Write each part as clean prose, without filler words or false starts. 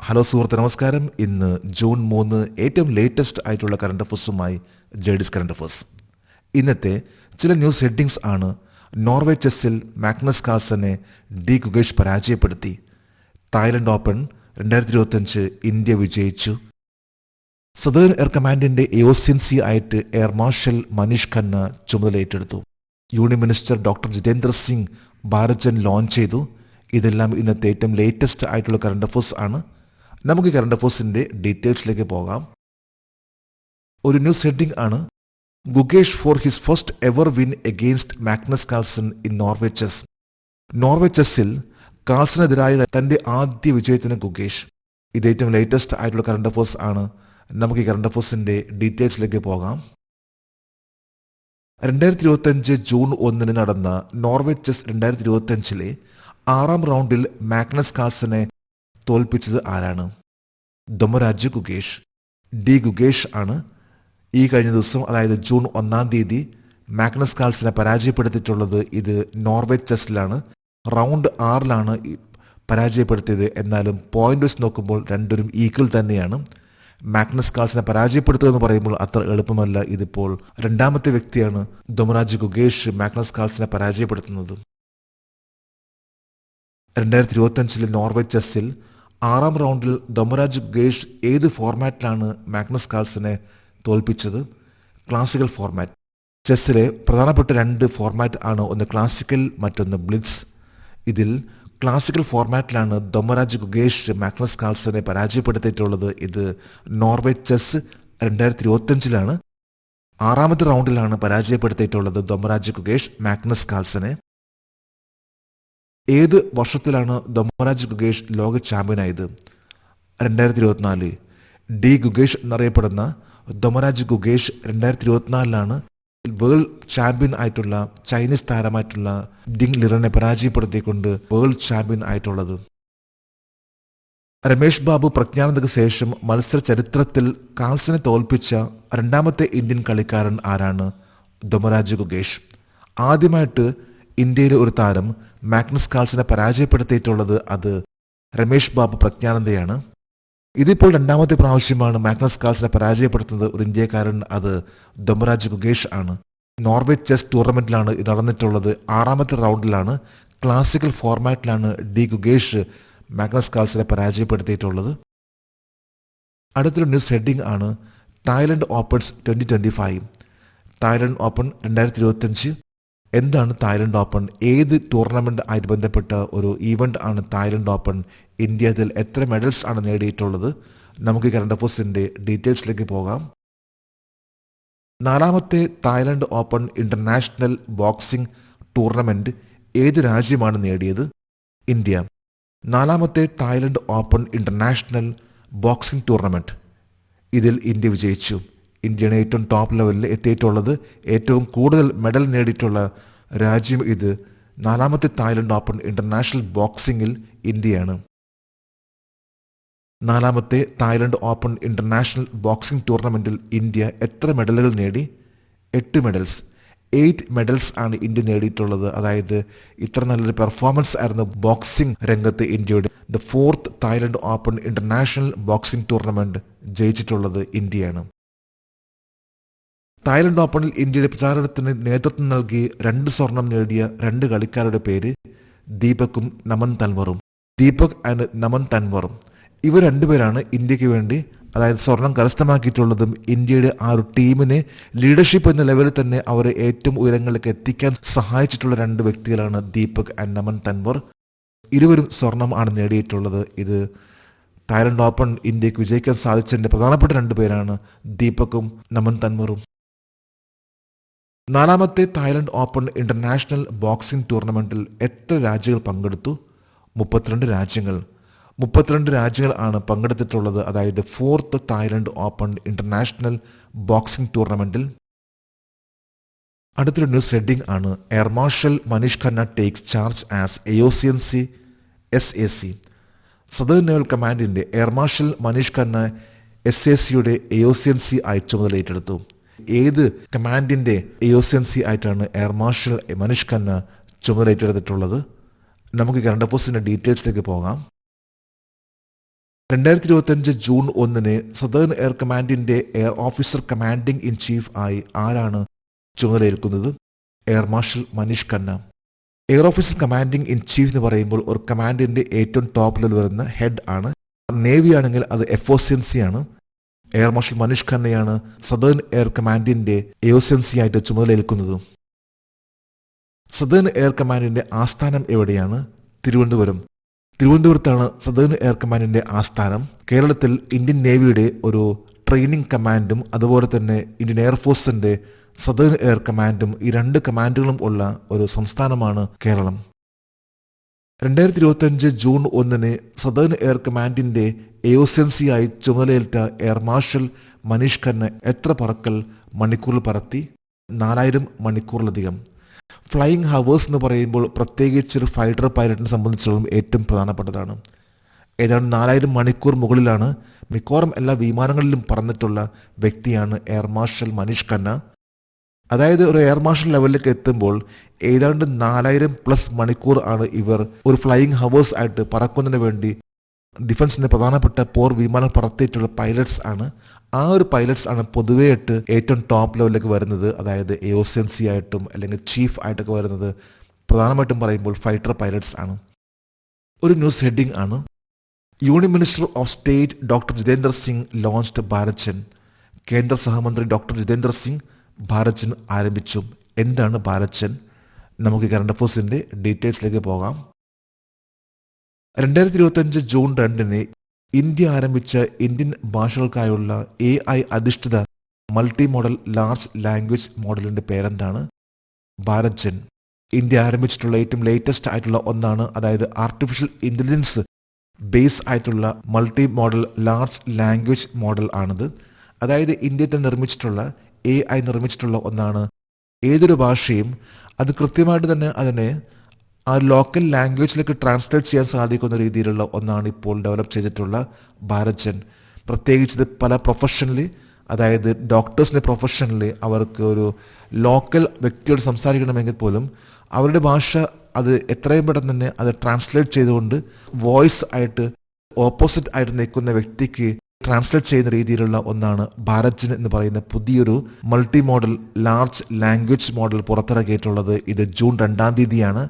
Hello സുഹൃത്ത്, നമസ്കാരം. ഇന്ന് ജൂൺ 3, ഏറ്റവും ലേറ്റസ്റ്റ് ആയിട്ടുള്ള കറണ്ട് അഫേഴ്സുമായി ജേഡിസ് കറണ്ട് അഫേഴ്സ്. ഇന്നത്തെ ചില ന്യൂസ് ഹെഡിങ്സ് ആണ്: നോർവേ ചെസ്സിൽ മാഗ്നസ് കാൾസനെ ഡി ഗുഗേഷ് പരാജയപ്പെടുത്തി. തായ്ലൻഡ് ഓപ്പൺ 2025 ഇന്ത്യ വിജയിച്ചു. സദേൺ എയർ കമാൻഡിന്റെ AOCNC ആയിട്ട് എയർ മാർഷൽ മനീഷ് ഖന്ന ചുമതലയേറ്റെടുത്തു. Union minister doctor Jitendra Singh Bharat Gen launch ചെയ്തു. ഇതെല്ലാം ഇന്നത്തെ ഏറ്റവും ലേറ്റസ്റ്റ് ആയിട്ടുള്ള കറണ്ട് അഫേഴ്സ് ആണ്. നമുക്ക് കറണ്ട് അഫേഴ്സിന്റെ ഡീറ്റെയിൽസിലേക്ക് പോകാം. ഒരു ന്യൂസ് ഹെഡിംഗ് ആണ്: Gukesh for his first ever win against Magnus Carlsen in Norway chess. Norway ചെസ്സിൽ കാൾസനെതിരായ തന്റെ ആദ്യ വിജയത്തിന് ഗുഗേഷ്. ഇത് ഏറ്റവും ലേറ്റസ്റ്റ് ആയിട്ടുള്ള കറണ്ട് അഫേഴ്സ് ആണ്. നമുക്ക് ഈ കറണ്ട് അഫേഴ്സിന്റെ ഡീറ്റെയിൽസിലേക്ക് പോകാം. 2025 ജൂൺ 1 നടന്ന നോർവേ ചെസ് 2025 6ാം റൗണ്ടിൽ മാഗ്നസ് കാൾസനെ തോൽപ്പിച്ചത് ആരാണ്? ദൊമരാജ് ഗുഗേഷ്. ഡി ഗുഗേഷ് ആണ് ഈ കഴിഞ്ഞ ദിവസം, അതായത് ജൂൺ 1 മാഗ്നസ് കാൾസനെ പരാജയപ്പെടുത്തിയിട്ടുള്ളത്. ഇത് നോർവേ ചെസ്സിലാണ്. റൗണ്ട് 6ലാണ് പരാജയപ്പെടുത്തിയത്. എന്നാലും പോയിന്റ് വൈസ് നോക്കുമ്പോൾ രണ്ടുപേരും ഈക്വൽ തന്നെയാണ്. മാഗ്നസ് കാൾസനെ പരാജയപ്പെടുത്തുക എന്ന് പറയുമ്പോൾ അത്ര എളുപ്പമല്ല. ഇതിപ്പോൾ രണ്ടാമത്തെ വ്യക്തിയാണ് ദൊമരാജ് ഗുഗേഷ് മാഗ്നസ് കാൾസനെ പരാജയപ്പെടുത്തുന്നത്. 2025 നോർവേ ചെസ്സിൽ 6ാം റൗണ്ടിൽ ദൊമരാജ് ഗുഗേഷ് ഏത് ഫോർമാറ്റിലാണ് മാഗ്നസ് കാൾസനെ തോൽപ്പിച്ചത്? Classical format. ചെസ്സിലെ പ്രധാനപ്പെട്ട 2 ഫോർമാറ്റ് ആണ്, ഒന്ന് ക്ലാസിക്കൽ, മറ്റൊന്ന് ബ്ലിറ്റ്സ്. ഇതിൽ ക്ലാസിക്കൽ ഫോർമാറ്റിലാണ് ദൊമരാജ് ഗുഗേഷ് മാഗ്നസ് കാൾസനെ പരാജയപ്പെടുത്തിയിട്ടുള്ളത്. ഇത് നോർവേ ചെസ് 2025 6ാമത്തെ റൗണ്ടിലാണ് പരാജയപ്പെടുത്തിയിട്ടുള്ളത് ദൊമരാജ് ഗുഗേഷ് മാഗ്നസ് കാൾസനെ. ഏത് വർഷത്തിലാണ് ദൊമരാജ് ഗുഗേഷ് ലോക ചാമ്പ്യനായത്? 2024. ഡി ഗുഗേഷ് എന്നറിയപ്പെടുന്ന ദൊമരാജ് ഗുഗേഷ് 2024 വേൾഡ് ചാമ്പ്യൻ ആയിട്ടുള്ള ചൈനീസ് താരമായിട്ടുള്ള ഡിങ് ലിറനെ പരാജയപ്പെടുത്തിക്കൊണ്ട് വേൾഡ് ചാമ്പ്യൻ ആയിട്ടുള്ളത്. രമേഷ് ബാബു പ്രജ്ഞാനന്ദക്ക് ശേഷം മത്സര ചരിത്രത്തിൽ കാൾസനെ തോൽപ്പിച്ച രണ്ടാമത്തെ ഇന്ത്യൻ കളിക്കാരൻ ആരാണ്? ദൊമരാജ് ഗുഗേഷ്. ആദ്യമായിട്ട് ഇന്ത്യയിലെ ഒരു താരം മാഗ്നസ് കാൾസനെ പരാജയപ്പെടുത്തിയിട്ടുള്ളത് അത് രമേഷ് ബാബു പ്രജ്ഞാനന്ദയാണ്. ഇതിപ്പോൾ രണ്ടാമത്തെ പ്രാവശ്യമാണ് മാഗ്നസ് കാൾസനെ പരാജയപ്പെടുത്തുന്നത് ഒരു ഇന്ത്യക്കാരൻ. അത് ദൊമരാജ് ഗുഗേഷ് ആണ്. നോർവേ ചെസ് ടൂർണമെന്റിലാണ് ഇത് നടന്നിട്ടുള്ളത്. 6ാമത്തെ റൗണ്ടിലാണ്, ക്ലാസിക്കൽ ഫോർമാറ്റിലാണ് ഡി ഗുഗേഷ് മാഗ്നസ് കാൾസനെ പരാജയപ്പെടുത്തിയിട്ടുള്ളത്. അടുത്തൊരു ന്യൂസ് ഹെഡിംഗ് ആണ്: തായ്ലൻഡ് ഓപ്പൺസ് 2025. Thailand open 2025. എന്താണ് തായ്ലൻഡ് ഓപ്പൺ? ഏത് ടൂർണമെന്റ് ആയിട്ട് ബന്ധപ്പെട്ട ഒരു ഈവന്റ് ആണ് തായ്ലൻഡ് ഓപ്പൺ? ഇന്ത്യ ഇതിൽ എത്ര മെഡൽസ് ആണ് നേടിയിട്ടുള്ളത്? നമുക്ക് കറണ്ട് അഫേഴ്സിന്റെ ഡീറ്റെയിൽസിലേക്ക് പോകാം. 4ാമത്തെ Thailand open international boxing tournament ഏത് രാജ്യമാണ് നേടിയത്? ഇന്ത്യ. 4ാമത്തെ Thailand open international boxing tournament, ഇതിൽ ഇന്ത്യ വിജയിച്ചു. ഇന്ത്യയാണ് ഏറ്റവും ടോപ്പ് ലെവലിൽ എത്തിയിട്ടുള്ളത്. ഏറ്റവും കൂടുതൽ മെഡൽ നേടിയിട്ടുള്ള രാജ്യം ഇത്. 4ാമത്തെ തായ്ലൻഡ് ഓപ്പൺ ഇന്റർനാഷണൽ ബോക്സിംഗിൽ ഇന്ത്യയാണ്. 4ാമത്തെ തായ്ലൻഡ് ഓപ്പൺ ഇന്റർനാഷണൽ ബോക്സിംഗ് ടൂർണമെന്റിൽ ഇന്ത്യ എത്ര മെഡലുകൾ നേടി? 8 മെഡൽസ്. 8 മെഡൽസ് ആണ് ഇന്ത്യ നേടിയിട്ടുള്ളത്. അതായത് ഇത്ര നല്ലൊരു പെർഫോമൻസ് ആയിരുന്നു ബോക്സിംഗ് രംഗത്ത് ഇന്ത്യയുടെ. The 4th Thailand open international boxing tournament ജയിച്ചിട്ടുള്ളത് ഇന്ത്യയാണ്. തായ്ലൻഡ് ഓപ്പണിൽ ഇന്ത്യയുടെ പ്രചാരണത്തിന് നേതൃത്വം നൽകി 2 സ്വർണം നേടിയ 2 കളിക്കാരുടെ പേര് ദീപക്കും നമൻ തൻവറും. ദീപക് ആൻഡ് നമൻ തൻവറും ഇവർ 2 പേരാണ് ഇന്ത്യക്ക് വേണ്ടി, അതായത് സ്വർണം കരസ്ഥമാക്കിയിട്ടുള്ളതും. ഇന്ത്യയുടെ ആ ഒരു ടീമിനെ ലീഡർഷിപ്പ് എന്ന ലെവലിൽ തന്നെ അവരെ ഏറ്റവും ഉയരങ്ങളിലേക്ക് എത്തിക്കാൻ സഹായിച്ചിട്ടുള്ള 2 വ്യക്തികളാണ് ദീപക് ആൻഡ് നമൻ തൻവർ. ഇരുവരും സ്വർണം ആണ് നേടിയിട്ടുള്ളത്. ഇത് തായ്ലൻഡ് ഓപ്പൺ ഇന്ത്യക്ക് വിജയിക്കാൻ സാധിച്ചതിന്റെ പ്രധാനപ്പെട്ട 2 പേരാണ് ദീപക്കും നമൻ തൻവറും. 4ാമത്തെ തായ്ലൻഡ് ഓപ്പൺ ഇന്റർനാഷണൽ ബോക്സിംഗ് ടൂർണമെന്റിൽ എത്ര രാജ്യങ്ങൾ പങ്കെടുത്തു? 32 രാജ്യങ്ങൾ. 32 രാജ്യങ്ങൾ ആണ് പങ്കെടുത്തിട്ടുള്ളത്. അതായത് 4th Thailand open international boxing ടൂർണമെന്റിൽ. അടുത്തൊരു ന്യൂസ് ഹെഡിംഗ് ആണ്: air marshal Manish Khanna takes charge as AOCNC SAC. Southern naval കമാൻഡിന്റെ എയർ മാർഷൽ മനീഷ് ഖന്ന SACയുടെ AOCNC ആയി ചുമതലയേറ്റെടുത്തു. ഏത് കമാൻഡിന്റെ AOCNC ആയിട്ടാണ് എയർ മാർഷൽ മനീഷ് ഖന്ന ചുമതലയേറ്റെടുത്തിട്ടുള്ളത്? നമുക്ക് കറണ്ട് അഫേഴ്സിന്റെ ഡീറ്റെയിൽസിലേക്ക് പോകാം. 2025 ജൂൺ 1 സദേൺ എയർ കമാൻഡിന്റെ air officer commanding in chief ആയി ആരാണ് ചുമതലയേൽക്കുന്നത്? Air marshal Manish Khanna. Air officer commanding in chief എന്ന് പറയുമ്പോൾ ഒരു കമാൻഡിന്റെ ഏറ്റവും ടോപ്പ് ലെവൽ വരുന്ന ഹെഡ് ആണ്. നേവി ആണെങ്കിൽ അത് FOCNC ആണ്. എയർ മാർഷൽ മനീഷ് ഖന്നയാണ് സദേൺ എയർ കമാൻഡിന്റെ AOCNC ആയിട്ട് ചുമതലയേൽക്കുന്നത്. സദേൺ എയർ കമാൻഡിന്റെ ആസ്ഥാനം എവിടെയാണ്? തിരുവനന്തപുരം. തിരുവനന്തപുരത്താണ് സദേൺ എയർ കമാൻഡിന്റെ ആസ്ഥാനം. കേരളത്തിൽ ഇന്ത്യൻ നേവിയുടെ ഒരു ട്രെയിനിങ് കമാൻഡും അതുപോലെ തന്നെ ഇന്ത്യൻ എയർഫോഴ്സിന്റെ സദേൺ എയർ കമാൻഡും ഈ രണ്ട് കമാൻഡുകളും ഉള്ള ഒരു സംസ്ഥാനമാണ് കേരളം. 2025 ജൂൺ 1 സദേൺ എയർ കമാൻഡിന്റെ AOCNC ആയി ചുമതലയേറ്റ എയർ മാർഷൽ മനീഷ് ഖന്ന എത്ര പറക്കൽ മണിക്കൂറിൽ പറത്തി? 4000 മണിക്കൂറിലധികം. ഫ്ലൈയിങ് ഹവേഴ്സ് എന്ന് പറയുമ്പോൾ പ്രത്യേകിച്ച് ഒരു ഫൈറ്റർ പൈലറ്റിനെ സംബന്ധിച്ചിടത്തോളം ഏറ്റവും പ്രധാനപ്പെട്ടതാണ്. ഏതാണ്ട് 4000 മണിക്കൂർ മുകളിലാണ് മിക്കവാറും എല്ലാ വിമാനങ്ങളിലും പറന്നിട്ടുള്ള വ്യക്തിയാണ് എയർ മാർഷൽ മനീഷ് ഖന്ന. അതായത് ഒരു എയർ മാർഷൽ ലെവലിലേക്ക് എത്തുമ്പോൾ ഏതാണ്ട് 4000+ മണിക്കൂർ ആണ് ഇവർ ഒരു ഫ്ലൈയിങ് ഹവേഴ്സ് ആയിട്ട് പറക്കുന്നതിന് വേണ്ടി ഡിഫൻസിന്റെ പ്രധാനപ്പെട്ട പോർ വിമാനം പറത്തിയിട്ടുള്ള പൈലറ്റ്സ് ആണ്. ആ ഒരു പൈലറ്റ്സ് ആണ് പൊതുവേ ആയിട്ട് ഏറ്റവും ടോപ്പ് ലെവലിലേക്ക് വരുന്നത്. അതായത് AOCNC ആയിട്ടും അല്ലെങ്കിൽ ചീഫ് ആയിട്ടൊക്കെ വരുന്നത് പ്രധാനമായിട്ടും പറയുമ്പോൾ ഫൈറ്റർ പൈലറ്റ്സ് ആണ്. ഒരു ന്യൂസ് ഹെഡിംഗ് ആണ്, union minister of state doctor Jitendra Singh launched Bharat Jan. കേന്ദ്ര സഹമന്ത്രി ഡോക്ടർ ജിതേന്ദ്ര സിംഗ് ഭാരത് ജൻ ആരംഭിച്ചു. എന്താണ് ഭാരത് ജൻ? നമുക്ക് കറണ്ട് അഫയേഴ്സിന്റെ ഡീറ്റെയിൽസിലേക്ക് പോകാം. 2025 ജൂൺ 2 ഇന്ത്യ ആരംഭിച്ച ഇന്ത്യൻ ഭാഷകൾക്കായുള്ള AI അധിഷ്ഠിത മൾട്ടി മോഡൽ ലാർജ് ലാംഗ്വേജ് മോഡലിന്റെ പേരെന്താണ്? ഭാരത് ജൻ. ഇന്ത്യ ആരംഭിച്ചിട്ടുള്ള ഏറ്റവും ലേറ്റസ്റ്റ് ആയിട്ടുള്ള ഒന്നാണ്. അതായത് ആർട്ടിഫിഷ്യൽ ഇന്റലിജൻസ് ബേസ് ആയിട്ടുള്ള multi model large language model ആണിത്. അതായത് ഇന്ത്യയിൽ നിർമ്മിച്ചിട്ടുള്ള AI നിർമ്മിച്ചിട്ടുള്ള ഒന്നാണ്. ഏതൊരു ഭാഷയും അത് കൃത്യമായിട്ട് തന്നെ അതിനെ ആ ലോക്കൽ ലാംഗ്വേജിലേക്ക് ട്രാൻസ്ലേറ്റ് ചെയ്യാൻ സാധിക്കുന്ന രീതിയിലുള്ള ഒന്നാണ് ഇപ്പോൾ ഡെവലപ്പ് ചെയ്തിട്ടുള്ള ഭാരത് ജൻ. പ്രത്യേകിച്ച് ഇത് പല പ്രൊഫഷണലി, അതായത് ഡോക്ടേഴ്സിൻ്റെ പ്രൊഫഷണലി അവർക്ക് ഒരു ലോക്കൽ വ്യക്തിയോട് സംസാരിക്കണമെങ്കിൽ പോലും അവരുടെ ഭാഷ അത് എത്രയും പെട്ടെന്ന് തന്നെ അത് ട്രാൻസ്ലേറ്റ് ചെയ്തുകൊണ്ട് വോയിസ് ആയിട്ട് ഓപ്പോസിറ്റ് ആയിട്ട് നിൽക്കുന്ന വ്യക്തിക്ക് ട്രാൻസ്ലേറ്റ് ചെയ്യുന്ന രീതിയിലുള്ള ഒന്നാണ് ഭാരത് ജൻ എന്ന് പറയുന്ന പുതിയൊരു multimodal large language model പുറത്തിറക്കിയിട്ടുള്ളത്. ഇത് ജൂൺ 2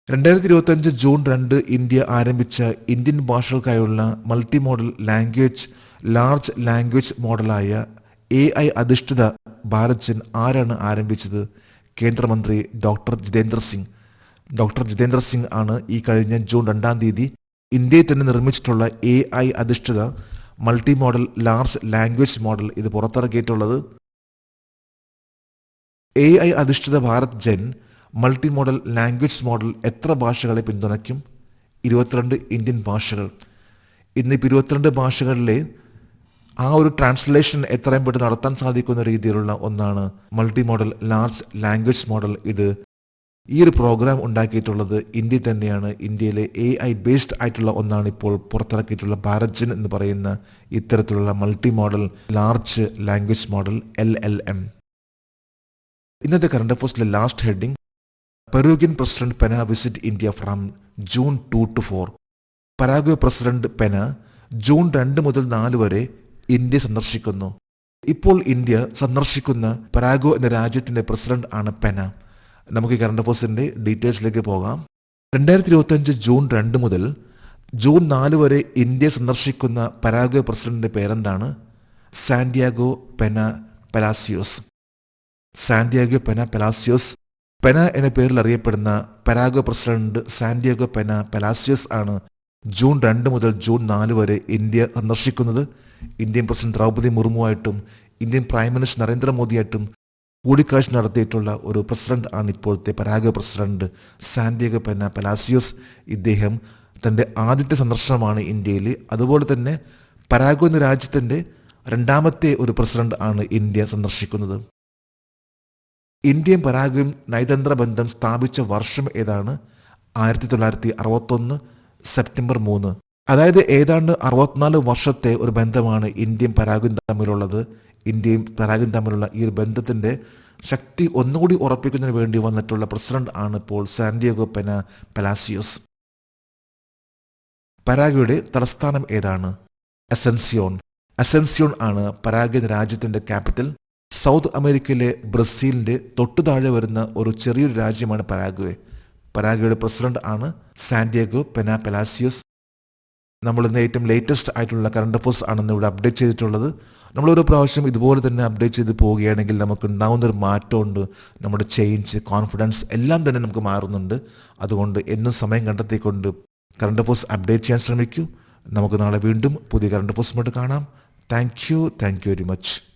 2025 ജൂൺ 2 ഇന്ത്യ ആരംഭിച്ച ഇന്ത്യൻ ഭാഷകൾക്കായുള്ള മൾട്ടി മോഡൽ ലാർജ് ലാംഗ്വേജ് മോഡലായ AI അധിഷ്ഠിത ഭാരത് ജൻ ആരാണ് ആരംഭിച്ചത്? കേന്ദ്രമന്ത്രി ഡോക്ടർ ജിതേന്ദ്ര സിംഗ്. ഡോക്ടർ ജിതേന്ദ്ര സിംഗ് ആണ് ഈ കഴിഞ്ഞ ജൂൺ 2 ഇന്ത്യയിൽ തന്നെ നിർമ്മിച്ചിട്ടുള്ള AI അധിഷ്ഠിത multimodal large language model ഇത് പുറത്തിറക്കിയിട്ടുള്ളത്. AI അധിഷ്ഠിത Bharat Gen multimodal language model എത്ര ഭാഷകളെ പിന്തുണയ്ക്കും? 22 ഇന്ത്യൻ ഭാഷകൾ. ഇന്നിപ്പോൾ 22 ഭാഷകളിലെ ആ ഒരു ട്രാൻസ്ലേഷൻ എത്രയും പെട്ടെന്ന് നടത്താൻ സാധിക്കുന്ന രീതിയിലുള്ള ഒന്നാണ് multi model large language model. ഇത് ഈ ഒരു പ്രോഗ്രാം ഉണ്ടാക്കിയിട്ടുള്ളത് ഇന്ത്യ തന്നെയാണ്. ഇന്ത്യയിലെ AI ബേസ്ഡ് ആയിട്ടുള്ള ഒന്നാണ് ഇപ്പോൾ പുറത്തിറക്കിയിട്ടുള്ള ഭാരത് ജൻ എന്ന് പറയുന്ന ഇത്തരത്തിലുള്ള multimodal large language model LLM. ഇന്നത്തെ കറണ്ട് അഫയേഴ്സിലെ last heading, Paraguayan president Pena visit India from June 2 to 4. Paraguay president Pena June 2 മുതൽ 4 വരെ ഇന്ത്യ സന്ദർശിക്കുന്നു. ഇപ്പോൾ ഇന്ത്യ സന്ദർശിക്കുന്ന പരാഗ്വേ എന്ന രാജ്യത്തിന്റെ പ്രസിഡന്റ് ആണ് പെന. നമുക്ക് കറണ്ട് അഫയേഴ്സിന്റെ ഡീറ്റെയിൽസിലേക്ക് പോകാം. 2025 ജൂൺ 2 മുതൽ ജൂൺ 4 വരെ ഇന്ത്യ സന്ദർശിക്കുന്ന പരാഗ്വേ പ്രസിഡന്റിന്റെ പേരെന്താണ്? Santiago Pena Palacios. Santiago Pena Palacios. Pena എന്ന പേരിൽ അറിയപ്പെടുന്ന Paraguay president Santiago Pena Palacios ആണ് ജൂൺ 2 മുതൽ ജൂൺ 4 വരെ ഇന്ത്യ സന്ദർശിക്കുന്നത്. ഇന്ത്യൻ പ്രസിഡന്റ് ദ്രൗപദി മുർമുവായിട്ടും ഇന്ത്യൻ പ്രൈം മിനിസ്റ്റർ നരേന്ദ്രമോദിയായിട്ടും കൂടിക്കാഴ്ച നടത്തിയിട്ടുള്ള ഒരു പ്രസിഡന്റ് ആണ് ഇപ്പോഴത്തെ Paraguay president Santiago Pena Palacios. ഇദ്ദേഹം തൻ്റെ ആദ്യത്തെ സന്ദർശനമാണ് ഇന്ത്യയിൽ. അതുപോലെ തന്നെ പരാഗ്വേ എന്ന രാജ്യത്തിൻ്റെ 2ാമത്തെ ഒരു പ്രസിഡന്റ് ആണ് ഇന്ത്യ സന്ദർശിക്കുന്നത്. ഇന്ത്യയും പരാഗ്വേയും നയതന്ത്ര ബന്ധം സ്ഥാപിച്ച വർഷം ഏതാണ്? 1961 സെപ്റ്റംബർ 3. അതായത് ഏതാണ്ട് 64 വർഷത്തെ ഒരു ബന്ധമാണ് ഇന്ത്യയും പരാഗ്വേയും തമ്മിലുള്ളത്. ഇന്ത്യയും പരാഗ്വേയും തമ്മിലുള്ള ഈ ഒരു ബന്ധത്തിന്റെ ശക്തി ഒന്നുകൂടി ഉറപ്പിക്കുന്നതിന് വേണ്ടി വന്നിട്ടുള്ള പ്രസിഡന്റ് ആണ് ഇപ്പോൾ സാന്റിയാഗോ പെന പെലാസിയോസ്. പരാഗ്വേയുടെ തലസ്ഥാനം ഏതാണ്? അസെൻസിയോൺ. അസെൻസിയോൺ ആണ് പരാഗ്വേ എന്ന രാജ്യത്തിന്റെ ക്യാപിറ്റൽ. സൗത്ത് അമേരിക്കയിലെ ബ്രസീലിന്റെ തൊട്ടുതാഴെ വരുന്ന ഒരു ചെറിയൊരു രാജ്യമാണ് പരാഗ്വേ. പരാഗ്വയുടെ പ്രസിഡന്റ് ആണ് സാന്റിയാഗോ പെന പെലാസിയോസ്. നമ്മൾ ഇന്ന് ഏറ്റവും ലേറ്റസ്റ്റ് ആയിട്ടുള്ള കറണ്ട് അഫയേഴ്സ് ആണെന്ന് ഇവിടെ അപ്ഡേറ്റ് ചെയ്തിട്ടുള്ളത്. നമ്മൾ ഓരോ പ്രാവശ്യം ഇതുപോലെ തന്നെ അപ്ഡേറ്റ് ചെയ്ത് പോവുകയാണെങ്കിൽ നമുക്ക് ഉണ്ടാകുന്നൊരു മാറ്റമുണ്ട്. നമ്മുടെ ചേഞ്ച്, കോൺഫിഡൻസ് എല്ലാം തന്നെ നമുക്ക് മാറുന്നുണ്ട്. അതുകൊണ്ട് എന്നും സമയം കണ്ടെത്തിക്കൊണ്ട് കറണ്ട് അഫയേഴ്സ് അപ്ഡേറ്റ് ചെയ്യാൻ ശ്രമിക്കൂ. നമുക്ക് നാളെ വീണ്ടും പുതിയ കറണ്ട് അഫയേഴ്സുമായിട്ട് കാണാം. Thank you very much.